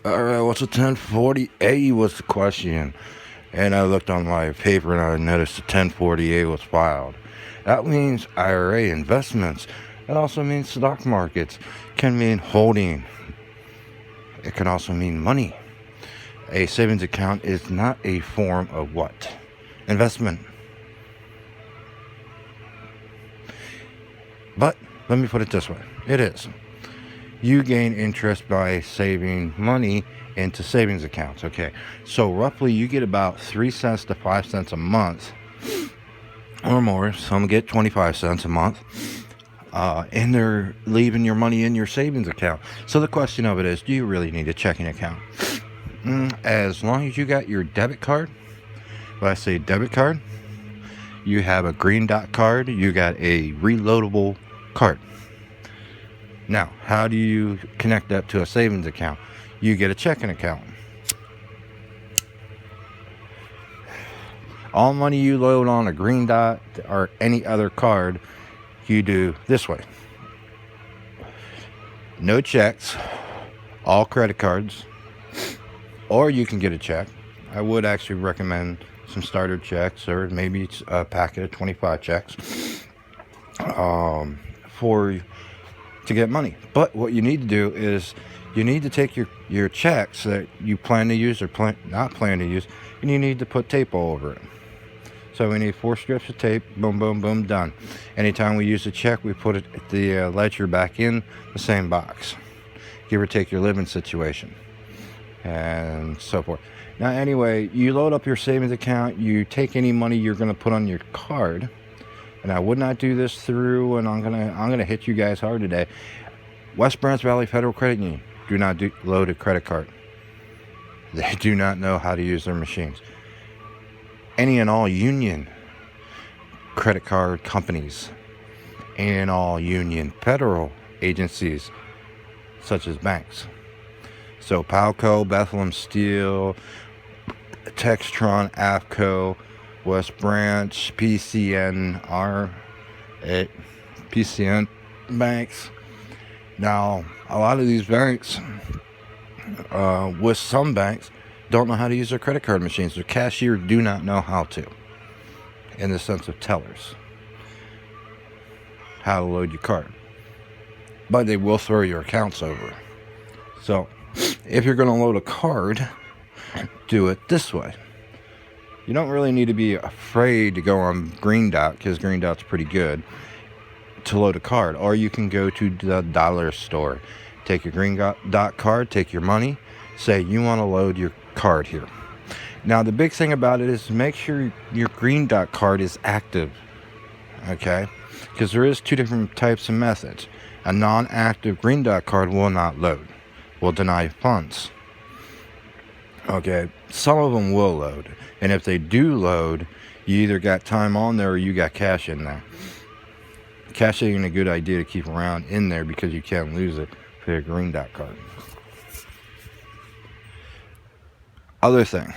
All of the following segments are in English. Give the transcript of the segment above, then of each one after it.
Alright, what's a 1040A was the question. And I looked on my paper and I noticed a 1040A was filed. That means IRA investments. It also means stock markets. Can mean holding. It can also mean money. A savings account is not a form of what? Investment. But let me put it this way. It is. You gain interest by saving money into savings accounts. Okay, so roughly you get about 3 cents to 5 cents a month or more. Some get 25 cents a month, and they're leaving your money in your savings account. So the question of it is, do you really need a checking account? As long as you got your debit card, when I say debit card, you have a green dot card, you got a reloadable card. Now, how do you connect that to a savings account? You get a checking account. All money you load on a green dot or any other card, you do this way. No checks, all credit cards, or you can get a check. I would actually recommend some starter checks or maybe a packet of 25 checks to get money. But what you need to do is you need to take your checks that you plan to use or not plan to use, and you need to put tape all over it. So we need 4 strips of tape, boom, boom, boom, done. Anytime we use a check, we put it the ledger back in the same box. Give or take your living situation and so forth. Now anyway, you load up your savings account, you take any money you're going to put on your card. And I would not do this through, and I'm gonna hit you guys hard today. West Branch Valley Federal Credit Union do not load a credit card. They do not know how to use their machines. Any and all union credit card companies, any and all union federal agencies, such as banks. So Palco, Bethlehem Steel, Textron, AFCO, West Branch, PCN banks. Now, a lot of these banks, with some banks, don't know how to use their credit card machines. Their cashier do not know how to, in the sense of tellers, how to load your card. But they will throw your accounts over. So, if you're going to load a card, do it this way. You don't really need to be afraid to go on Green Dot, because Green Dot's pretty good, to load a card. Or you can go to the dollar store. Take your Green Dot card, take your money, say you want to load your card here. Now the big thing about it is make sure your Green Dot card is active. Okay? Because there is 2 different types of methods. A non-active Green Dot card will not load. Will deny funds. Okay, some of them will load, and if they do load, you either got time on there or you got cash in there. Cash ain't a good idea to keep around in there because you can't lose it for your Green Dot card. Other thing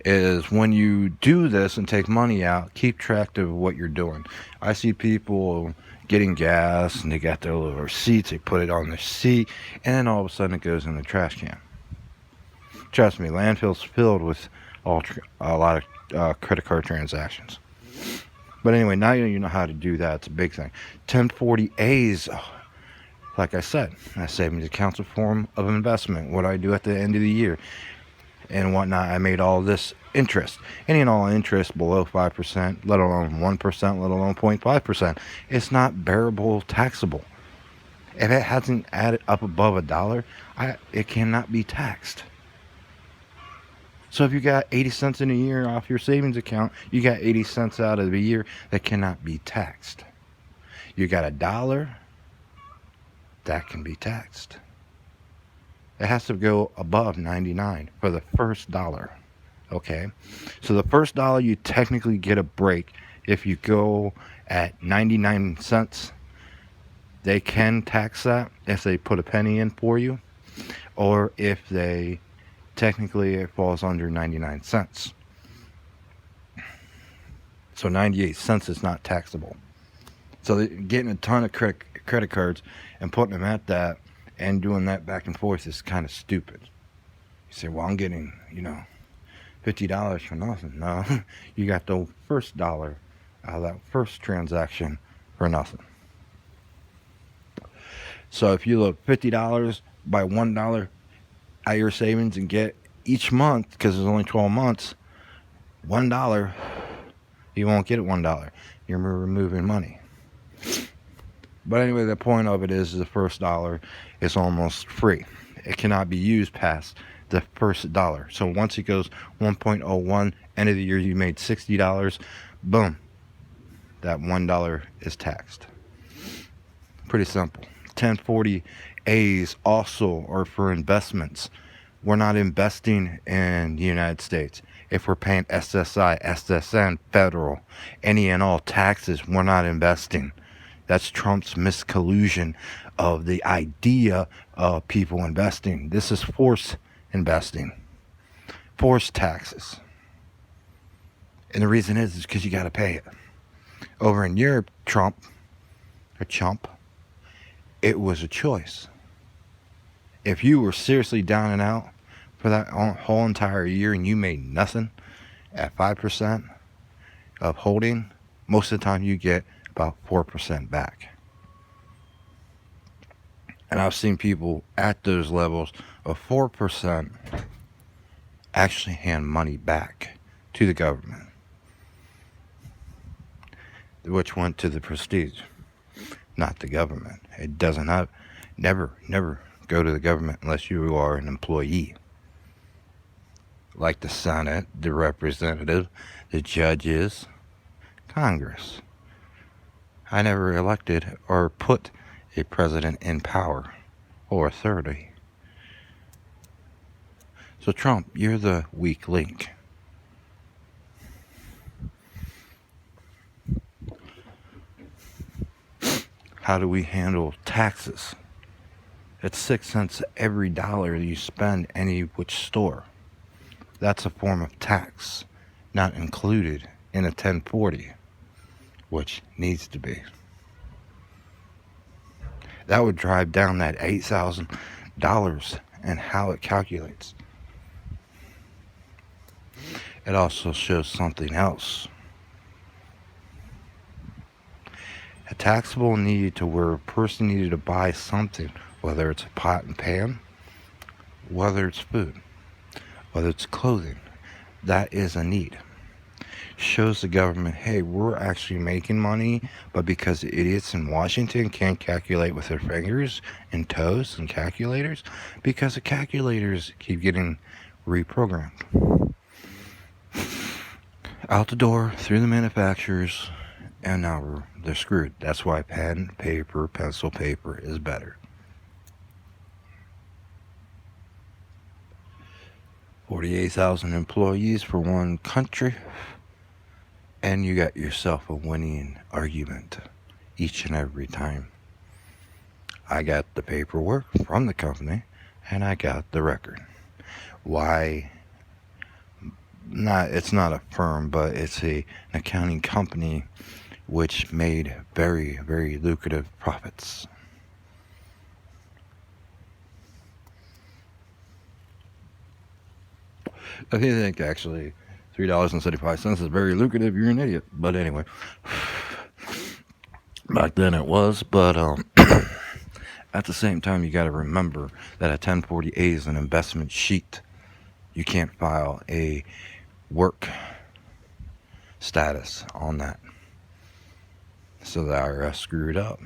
is when you do this and take money out, keep track of what you're doing. I see people getting gas and they got their little receipts, they put it on their seat, and then all of a sudden it goes in the trash can. Trust me, landfill's filled with a lot of credit card transactions. But anyway, now you know how to do that. It's a big thing. 1040As, like I said, a savings account's a form of investment. What I do at the end of the year and whatnot, I made all this interest. Any and all interest below 5%, let alone 1%, let alone 0.5%. It's not bearable taxable. If it hasn't added up above $1, it cannot be taxed. So if you got 80 cents in a year off your savings account, you got 80 cents out of the year that cannot be taxed. You got $1, that can be taxed. It has to go above 99 for the first dollar. Okay, so the first dollar you technically get a break. If you go at 99 cents, they can tax that if they put a penny in for you, or if they technically it falls under 99 cents. So 98 cents is not taxable. So getting a ton of credit cards and putting them at that And doing that back and forth is kind of stupid. You say, well, I'm getting, $50 for nothing. No, you got the first dollar out of that first transaction for nothing. So if you look $50 by $1 out of your savings and get each month, because there's only 12 months, $1, you won't get it $1. You're removing money. But anyway, the point of it is the first dollar is almost free. It cannot be used past the first dollar. So once it goes 1.01, end of the year you made $60, boom, that $1 is taxed. Pretty simple. 1040As also are for investments. We're not investing in the United States. If we're paying SSI, SSN, federal, any and all taxes, we're not investing. That's Trump's miscollusion of the idea of people investing. This is forced investing, forced taxes. And the reason is because you got to pay it. Over in Europe, Trump, it was a choice. If you were seriously down and out for that whole entire year and you made nothing at 5% of holding, most of the time you get about 4% back. And I've seen people at those levels of 4% actually hand money back to the government, which went to the prestige, not the government. It doesn't have, never go to the government unless you are an employee. Like the Senate, the representative, the judges, Congress. I never elected or put a president in power or authority. So Trump, you're the weak link. How do we handle taxes? It's 6 cents every dollar you spend any which store. That's a form of tax, not included in a 1040, which needs to be. That would drive down that $8,000 and how it calculates. It also shows something else. A taxable need to where a person needed to buy something, whether it's a pot and pan, whether it's food, whether it's clothing, that is a need. Shows the government, hey, we're actually making money, but because idiots in Washington can't calculate with their fingers and toes and calculators, because the calculators keep getting reprogrammed. Out the door, through the manufacturers, and now they're screwed. That's why pen, paper, pencil, paper is better. 48,000 employees for one country, and you got yourself a winning argument each and every time. I got the paperwork from the company, and I got the record. Why? It's not a firm, but it's an accounting company which made very, very lucrative profits. If you think actually $3.75 is very lucrative, you're an idiot. But anyway, back then it was. But at the same time, you got to remember that a 1040A is an investment sheet. You can't file a work status on that. So the IRS screwed up.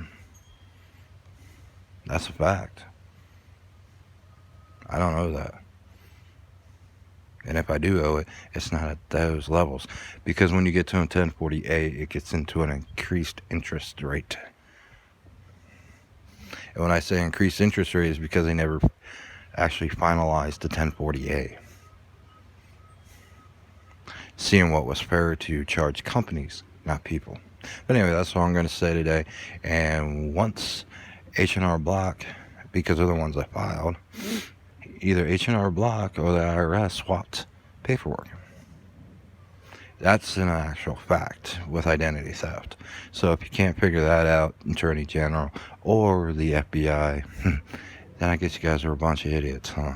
That's a fact. I don't know that. And if I do owe it, it's not at those levels. Because when you get to a 1040A, it gets into an increased interest rate. And when I say increased interest rate, is because they never actually finalized the 1040A. Seeing what was fair to charge companies, not people. But anyway, that's all I'm going to say today. And once H&R Block, because they're the ones I filed, either H&R Block or the IRS swapped paperwork. That's an actual fact with identity theft. So if you can't figure that out, Attorney General or the FBI, then I guess you guys are a bunch of idiots, huh?